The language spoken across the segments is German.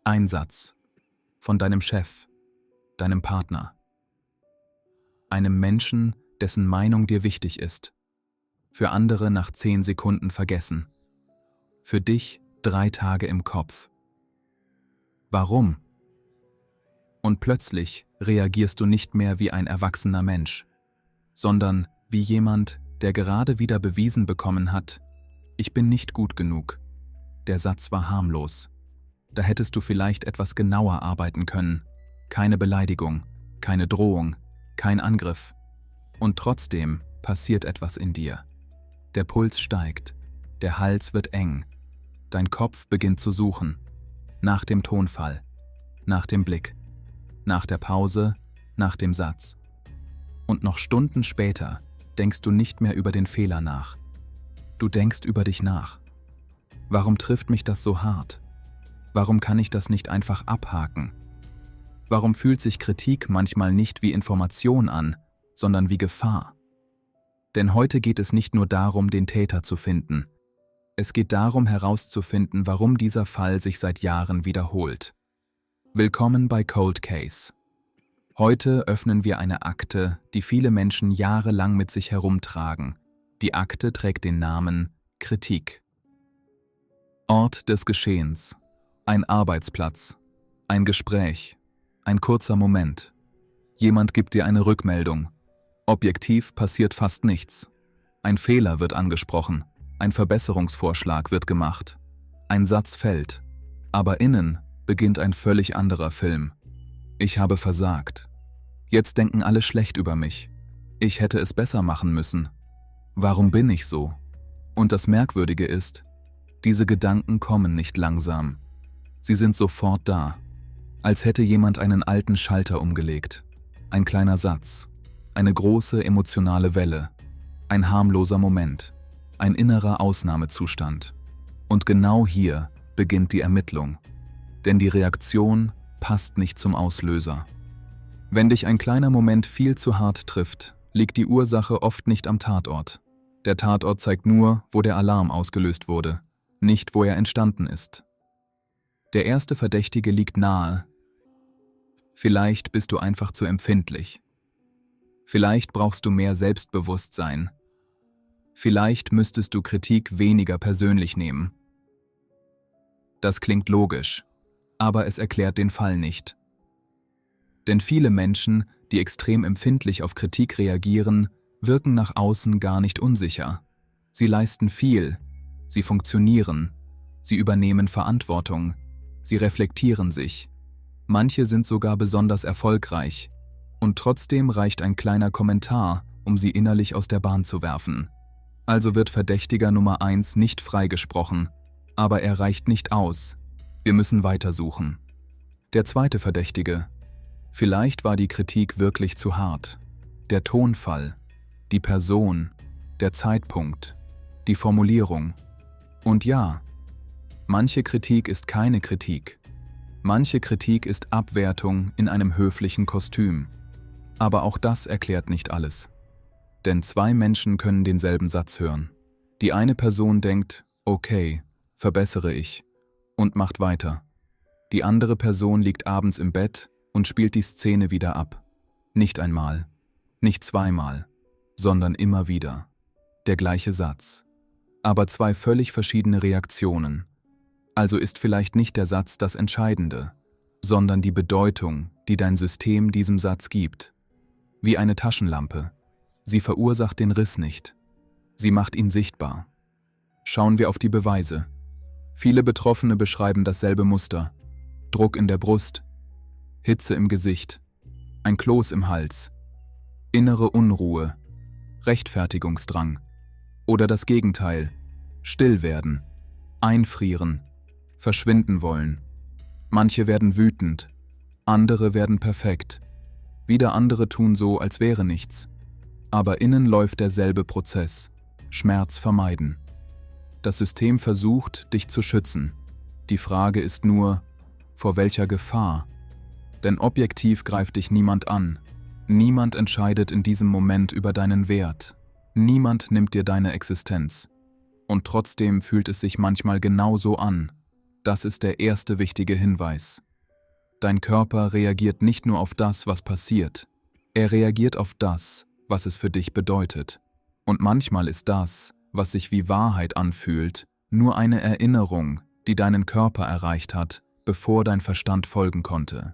Ein Satz von deinem Chef, deinem Partner, einem Menschen, dessen Meinung dir wichtig ist, für andere nach 10 Sekunden vergessen, für dich 3 Tage im Kopf. Warum? Und plötzlich reagierst du nicht mehr wie ein erwachsener Mensch, sondern wie jemand, der gerade wieder bewiesen bekommen hat, ich bin nicht gut genug. Der Satz war harmlos. Da hättest du vielleicht etwas genauer arbeiten können. Keine Beleidigung, keine Drohung, kein Angriff. Und trotzdem passiert etwas in dir. Der Puls steigt, der Hals wird eng, dein Kopf beginnt zu suchen. Nach dem Tonfall, nach dem Blick, nach der Pause, nach dem Satz. Und noch Stunden später denkst du nicht mehr über den Fehler nach. Du denkst über dich nach. Warum trifft mich das so hart? Warum kann ich das nicht einfach abhaken? Warum fühlt sich Kritik manchmal nicht wie Information an, sondern wie Gefahr? Denn heute geht es nicht nur darum, den Täter zu finden. Es geht darum herauszufinden, warum dieser Fall sich seit Jahren wiederholt. Willkommen bei Cold Case. Heute öffnen wir eine Akte, die viele Menschen jahrelang mit sich herumtragen. Die Akte trägt den Namen Kritik. Ort des Geschehens. Ein Arbeitsplatz. Ein Gespräch. Ein kurzer Moment. Jemand gibt dir eine Rückmeldung. Objektiv passiert fast nichts. Ein Fehler wird angesprochen. Ein Verbesserungsvorschlag wird gemacht. Ein Satz fällt. Aber innen beginnt ein völlig anderer Film. Ich habe versagt. Jetzt denken alle schlecht über mich. Ich hätte es besser machen müssen. Warum bin ich so? Und das Merkwürdige ist, diese Gedanken kommen nicht langsam. Sie sind sofort da, als hätte jemand einen alten Schalter umgelegt. Ein kleiner Satz, eine große emotionale Welle, ein harmloser Moment, ein innerer Ausnahmezustand. Und genau hier beginnt die Ermittlung. Denn die Reaktion passt nicht zum Auslöser. Wenn dich ein kleiner Moment viel zu hart trifft, liegt die Ursache oft nicht am Tatort. Der Tatort zeigt nur, wo der Alarm ausgelöst wurde, nicht wo er entstanden ist. Der erste Verdächtige liegt nahe. Vielleicht bist du einfach zu empfindlich. Vielleicht brauchst du mehr Selbstbewusstsein. Vielleicht müsstest du Kritik weniger persönlich nehmen. Das klingt logisch, aber es erklärt den Fall nicht. Denn viele Menschen, die extrem empfindlich auf Kritik reagieren, wirken nach außen gar nicht unsicher. Sie leisten viel, sie funktionieren, sie übernehmen Verantwortung, sie reflektieren sich. Manche sind sogar besonders erfolgreich. Und trotzdem reicht ein kleiner Kommentar, um sie innerlich aus der Bahn zu werfen. Also wird Verdächtiger Nummer 1 nicht freigesprochen, aber er reicht nicht aus. Wir müssen weitersuchen. Der zweite Verdächtige. Vielleicht war die Kritik wirklich zu hart. Der Tonfall, die Person, der Zeitpunkt, die Formulierung. Und ja, manche Kritik ist keine Kritik. Manche Kritik ist Abwertung in einem höflichen Kostüm. Aber auch das erklärt nicht alles. Denn 2 Menschen können denselben Satz hören. Die eine Person denkt, okay, verbessere ich, und macht weiter. Die andere Person liegt abends im Bett und spielt die Szene wieder ab. Nicht einmal, nicht zweimal, sondern immer wieder. Der gleiche Satz. Aber 2 völlig verschiedene Reaktionen. Also ist vielleicht nicht der Satz das Entscheidende, sondern die Bedeutung, die dein System diesem Satz gibt. Wie eine Taschenlampe. Sie verursacht den Riss nicht. Sie macht ihn sichtbar. Schauen wir auf die Beweise. Viele Betroffene beschreiben dasselbe Muster. Druck in der Brust, Hitze im Gesicht, ein Kloß im Hals, innere Unruhe, Rechtfertigungsdrang oder das Gegenteil, still werden, einfrieren, verschwinden wollen. Manche werden wütend, andere werden perfekt, wieder andere tun so, als wäre nichts. Aber innen läuft derselbe Prozess, Schmerz vermeiden. Das System versucht, dich zu schützen. Die Frage ist nur, vor welcher Gefahr? Denn objektiv greift dich niemand an. Niemand entscheidet in diesem Moment über deinen Wert. Niemand nimmt dir deine Existenz. Und trotzdem fühlt es sich manchmal genauso an. Das ist der erste wichtige Hinweis. Dein Körper reagiert nicht nur auf das, was passiert, er reagiert auf das, was es für dich bedeutet. Und manchmal ist das, was sich wie Wahrheit anfühlt, nur eine Erinnerung, die deinen Körper erreicht hat, bevor dein Verstand folgen konnte.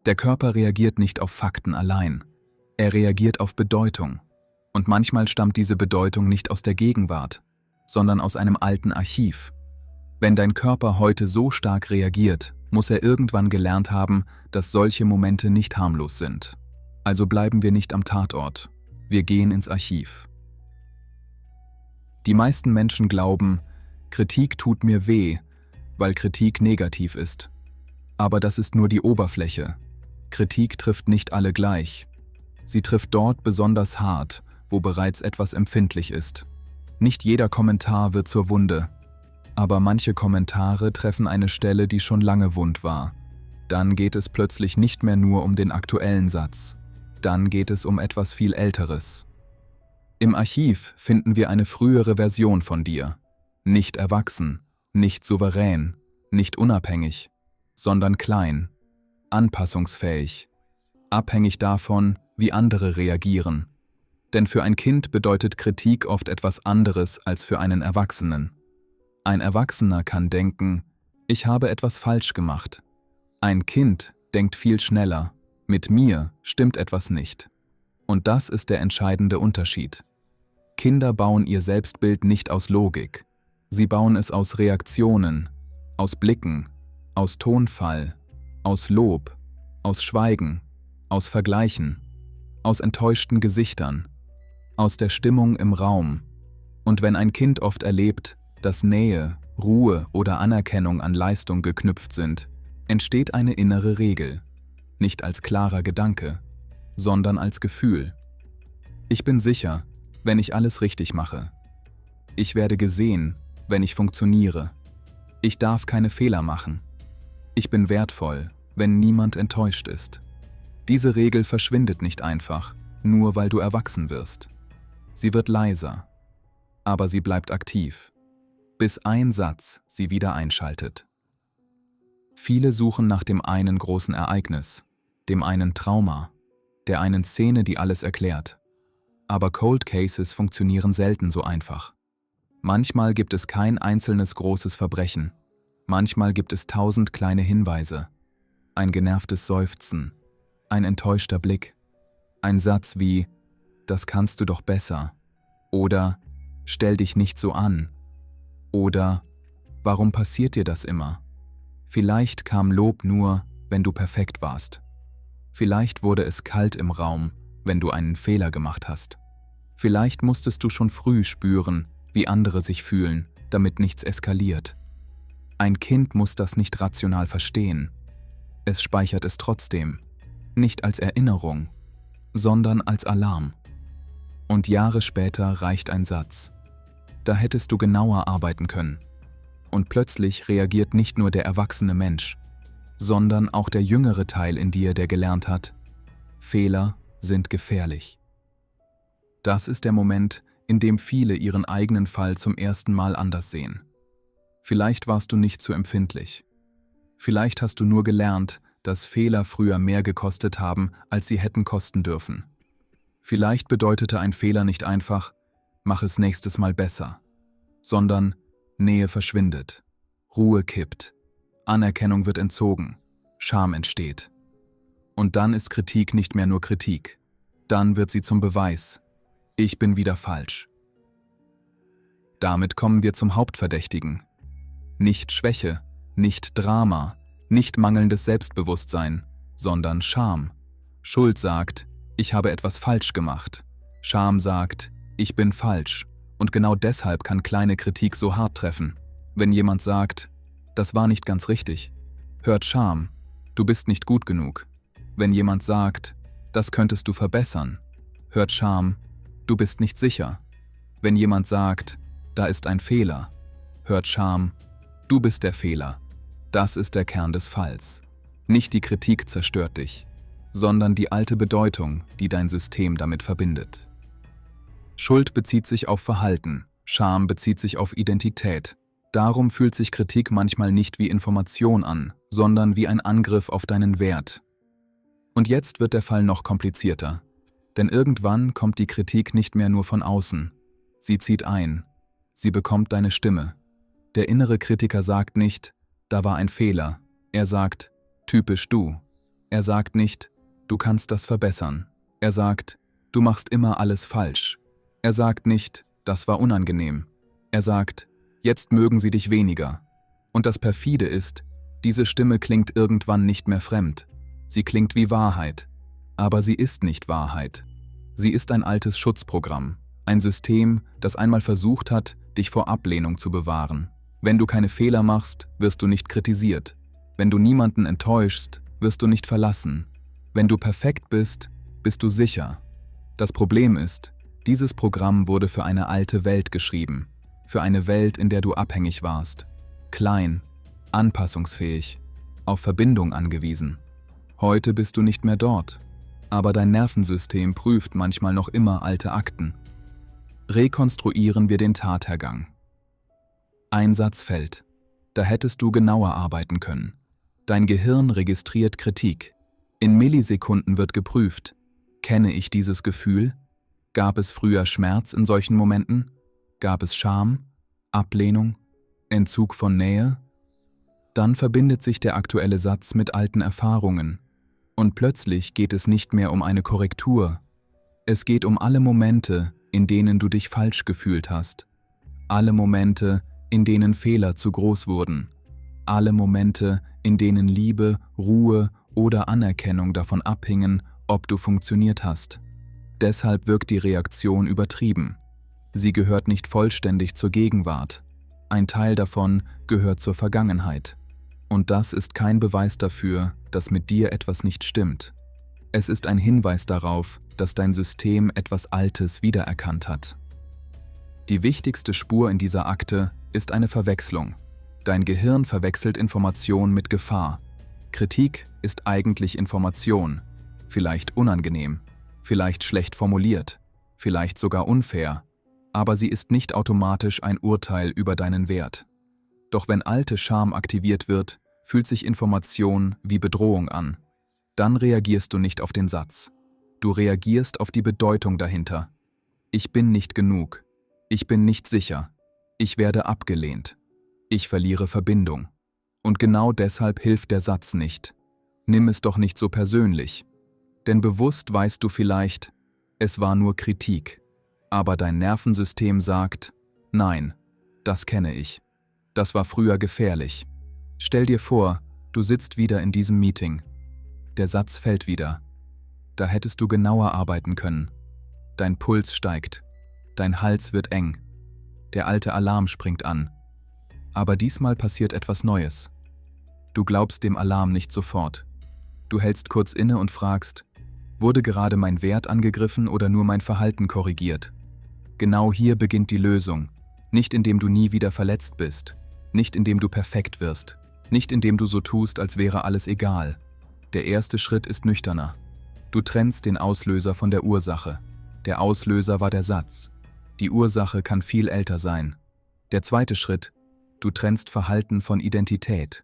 Der Körper reagiert nicht auf Fakten allein, er reagiert auf Bedeutung. Und manchmal stammt diese Bedeutung nicht aus der Gegenwart, sondern aus einem alten Archiv. Wenn dein Körper heute so stark reagiert, muss er irgendwann gelernt haben, dass solche Momente nicht harmlos sind. Also bleiben wir nicht am Tatort, wir gehen ins Archiv. Die meisten Menschen glauben, Kritik tut mir weh, weil Kritik negativ ist. Aber das ist nur die Oberfläche. Kritik trifft nicht alle gleich. Sie trifft dort besonders hart, wo bereits etwas empfindlich ist. Nicht jeder Kommentar wird zur Wunde, aber manche Kommentare treffen eine Stelle, die schon lange wund war. Dann geht es plötzlich nicht mehr nur um den aktuellen Satz. Dann geht es um etwas viel Älteres. Im Archiv finden wir eine frühere Version von dir. Nicht erwachsen, nicht souverän, nicht unabhängig, sondern klein, anpassungsfähig, abhängig davon, wie andere reagieren. Denn für ein Kind bedeutet Kritik oft etwas anderes als für einen Erwachsenen. Ein Erwachsener kann denken, ich habe etwas falsch gemacht. Ein Kind denkt viel schneller, mit mir stimmt etwas nicht. Und das ist der entscheidende Unterschied. Kinder bauen ihr Selbstbild nicht aus Logik. Sie bauen es aus Reaktionen, aus Blicken, aus Tonfall, aus Lob, aus Schweigen, aus Vergleichen, aus enttäuschten Gesichtern, aus der Stimmung im Raum. Und wenn ein Kind oft erlebt, dass Nähe, Ruhe oder Anerkennung an Leistung geknüpft sind, entsteht eine innere Regel, nicht als klarer Gedanke, sondern als Gefühl. Ich bin sicher, wenn ich alles richtig mache. Ich werde gesehen, wenn ich funktioniere. Ich darf keine Fehler machen. Ich bin wertvoll, wenn niemand enttäuscht ist. Diese Regel verschwindet nicht einfach, nur weil du erwachsen wirst. Sie wird leiser, aber sie bleibt aktiv, bis ein Satz sie wieder einschaltet. Viele suchen nach dem einen großen Ereignis, dem einen Trauma, der einen Szene, die alles erklärt. Aber Cold Cases funktionieren selten so einfach. Manchmal gibt es kein einzelnes großes Verbrechen. Manchmal gibt es 1000 kleine Hinweise. Ein genervtes Seufzen, ein enttäuschter Blick, ein Satz wie „Das kannst du doch besser" oder „Stell dich nicht so an" oder „Warum passiert dir das immer?" Vielleicht kam Lob nur, wenn du perfekt warst. Vielleicht wurde es kalt im Raum, wenn du einen Fehler gemacht hast. Vielleicht musstest du schon früh spüren, wie andere sich fühlen, damit nichts eskaliert. Ein Kind muss das nicht rational verstehen. Es speichert es trotzdem, nicht als Erinnerung, sondern als Alarm. Und Jahre später reicht ein Satz. Da hättest du genauer arbeiten können. Und plötzlich reagiert nicht nur der erwachsene Mensch, sondern auch der jüngere Teil in dir, der gelernt hat, Fehler sind gefährlich. Das ist der Moment, in dem viele ihren eigenen Fall zum ersten Mal anders sehen. Vielleicht warst du nicht zu empfindlich. Vielleicht hast du nur gelernt, dass Fehler früher mehr gekostet haben, als sie hätten kosten dürfen. Vielleicht bedeutete ein Fehler nicht einfach, mach es nächstes Mal besser, sondern Nähe verschwindet, Ruhe kippt, Anerkennung wird entzogen, Scham entsteht. Und dann ist Kritik nicht mehr nur Kritik. Dann wird sie zum Beweis. Ich bin wieder falsch. Damit kommen wir zum Hauptverdächtigen. Nicht Schwäche, nicht Drama, nicht mangelndes Selbstbewusstsein, sondern Scham. Schuld sagt, ich habe etwas falsch gemacht. Scham sagt, ich bin falsch. Und genau deshalb kann kleine Kritik so hart treffen. Wenn jemand sagt, das war nicht ganz richtig, hört Scham, du bist nicht gut genug. Wenn jemand sagt, das könntest du verbessern, hört Scham, du bist nicht sicher. Wenn jemand sagt, da ist ein Fehler, hört Scham, du bist der Fehler. Das ist der Kern des Falls. Nicht die Kritik zerstört dich, sondern die alte Bedeutung, die dein System damit verbindet. Schuld bezieht sich auf Verhalten, Scham bezieht sich auf Identität. Darum fühlt sich Kritik manchmal nicht wie Information an, sondern wie ein Angriff auf deinen Wert. Und jetzt wird der Fall noch komplizierter. Denn irgendwann kommt die Kritik nicht mehr nur von außen. Sie zieht ein. Sie bekommt deine Stimme. Der innere Kritiker sagt nicht, da war ein Fehler. Er sagt, typisch du. Er sagt nicht, du kannst das verbessern. Er sagt, du machst immer alles falsch. Er sagt nicht, das war unangenehm. Er sagt, jetzt mögen sie dich weniger. Und das perfide ist, diese Stimme klingt irgendwann nicht mehr fremd. Sie klingt wie Wahrheit. Aber sie ist nicht Wahrheit. Sie ist ein altes Schutzprogramm. Ein System, das einmal versucht hat, dich vor Ablehnung zu bewahren. Wenn du keine Fehler machst, wirst du nicht kritisiert. Wenn du niemanden enttäuschst, wirst du nicht verlassen. Wenn du perfekt bist, bist du sicher. Das Problem ist, dieses Programm wurde für eine alte Welt geschrieben. Für eine Welt, in der du abhängig warst. Klein, anpassungsfähig, auf Verbindung angewiesen. Heute bist du nicht mehr dort. Aber dein Nervensystem prüft manchmal noch immer alte Akten. Rekonstruieren wir den Tathergang. Ein Satz fällt. Da hättest du genauer arbeiten können. Dein Gehirn registriert Kritik. In Millisekunden wird geprüft. Kenne ich dieses Gefühl? Gab es früher Schmerz in solchen Momenten? Gab es Scham? Ablehnung? Entzug von Nähe? Dann verbindet sich der aktuelle Satz mit alten Erfahrungen. Und plötzlich geht es nicht mehr um eine Korrektur. Es geht um alle Momente, in denen du dich falsch gefühlt hast. Alle Momente, in denen Fehler zu groß wurden. Alle Momente, in denen Liebe, Ruhe oder Anerkennung davon abhingen, ob du funktioniert hast. Deshalb wirkt die Reaktion übertrieben. Sie gehört nicht vollständig zur Gegenwart. Ein Teil davon gehört zur Vergangenheit. Und das ist kein Beweis dafür, dass mit dir etwas nicht stimmt. Es ist ein Hinweis darauf, dass dein System etwas Altes wiedererkannt hat. Die wichtigste Spur in dieser Akte ist eine Verwechslung. Dein Gehirn verwechselt Information mit Gefahr. Kritik ist eigentlich Information, vielleicht unangenehm, vielleicht schlecht formuliert, vielleicht sogar unfair, aber sie ist nicht automatisch ein Urteil über deinen Wert. Doch wenn alte Scham aktiviert wird, fühlt sich Information wie Bedrohung an. Dann reagierst du nicht auf den Satz. Du reagierst auf die Bedeutung dahinter. Ich bin nicht genug. Ich bin nicht sicher. Ich werde abgelehnt. Ich verliere Verbindung. Und genau deshalb hilft der Satz nicht. Nimm es doch nicht so persönlich. Denn bewusst weißt du vielleicht, es war nur Kritik. Aber dein Nervensystem sagt, nein, das kenne ich. Das war früher gefährlich. Stell dir vor, du sitzt wieder in diesem Meeting. Der Satz fällt wieder. Da hättest du genauer arbeiten können. Dein Puls steigt. Dein Hals wird eng. Der alte Alarm springt an. Aber diesmal passiert etwas Neues. Du glaubst dem Alarm nicht sofort. Du hältst kurz inne und fragst, wurde gerade mein Wert angegriffen oder nur mein Verhalten korrigiert? Genau hier beginnt die Lösung. Nicht indem du nie wieder verletzt bist. Nicht indem du perfekt wirst. Nicht indem du so tust, als wäre alles egal. Der erste Schritt ist nüchterner. Du trennst den Auslöser von der Ursache. Der Auslöser war der Satz. Die Ursache kann viel älter sein. Der zweite Schritt, du trennst Verhalten von Identität.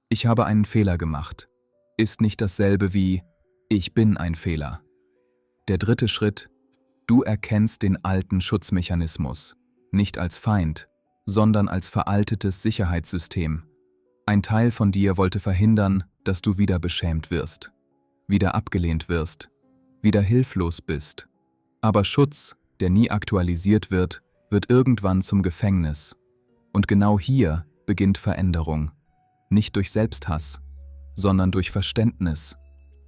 Ich habe einen Fehler gemacht. Ist nicht dasselbe wie, ich bin ein Fehler. Der dritte Schritt, du erkennst den alten Schutzmechanismus. Nicht als Feind, sondern als veraltetes Sicherheitssystem. Ein Teil von dir wollte verhindern, dass du wieder beschämt wirst, wieder abgelehnt wirst, wieder hilflos bist. Aber Schutz, der nie aktualisiert wird, wird irgendwann zum Gefängnis. Und genau hier beginnt Veränderung. Nicht durch Selbsthass, sondern durch Verständnis.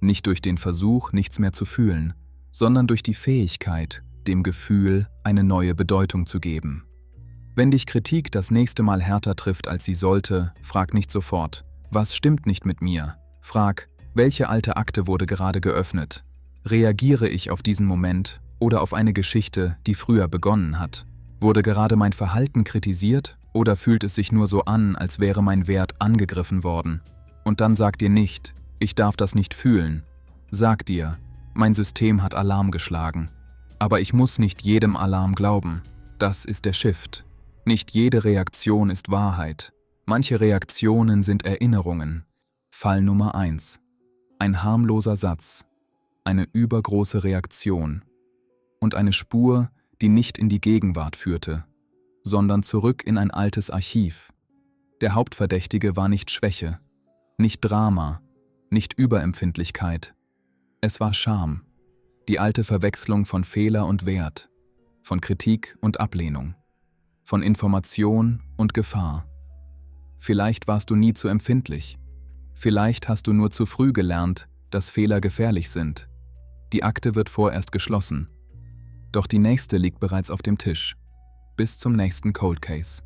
Nicht durch den Versuch, nichts mehr zu fühlen, sondern durch die Fähigkeit, dem Gefühl eine neue Bedeutung zu geben. Wenn dich Kritik das nächste Mal härter trifft, als sie sollte, frag nicht sofort, was stimmt nicht mit mir? Frag, welche alte Akte wurde gerade geöffnet? Reagiere ich auf diesen Moment oder auf eine Geschichte, die früher begonnen hat? Wurde gerade mein Verhalten kritisiert oder fühlt es sich nur so an, als wäre mein Wert angegriffen worden? Und dann sag dir nicht, ich darf das nicht fühlen. Sag dir, mein System hat Alarm geschlagen. Aber ich muss nicht jedem Alarm glauben. Das ist der Shift. Nicht jede Reaktion ist Wahrheit. Manche Reaktionen sind Erinnerungen. Fall Nummer 1. Ein harmloser Satz, eine übergroße Reaktion und eine Spur, die nicht in die Gegenwart führte, sondern zurück in ein altes Archiv. Der Hauptverdächtige war nicht Schwäche, nicht Drama, nicht Überempfindlichkeit. Es war Scham, die alte Verwechslung von Fehler und Wert, von Kritik und Ablehnung, von Information und Gefahr. Vielleicht warst du nie zu empfindlich. Vielleicht hast du nur zu früh gelernt, dass Fehler gefährlich sind. Die Akte wird vorerst geschlossen. Doch die nächste liegt bereits auf dem Tisch. Bis zum nächsten Cold Case.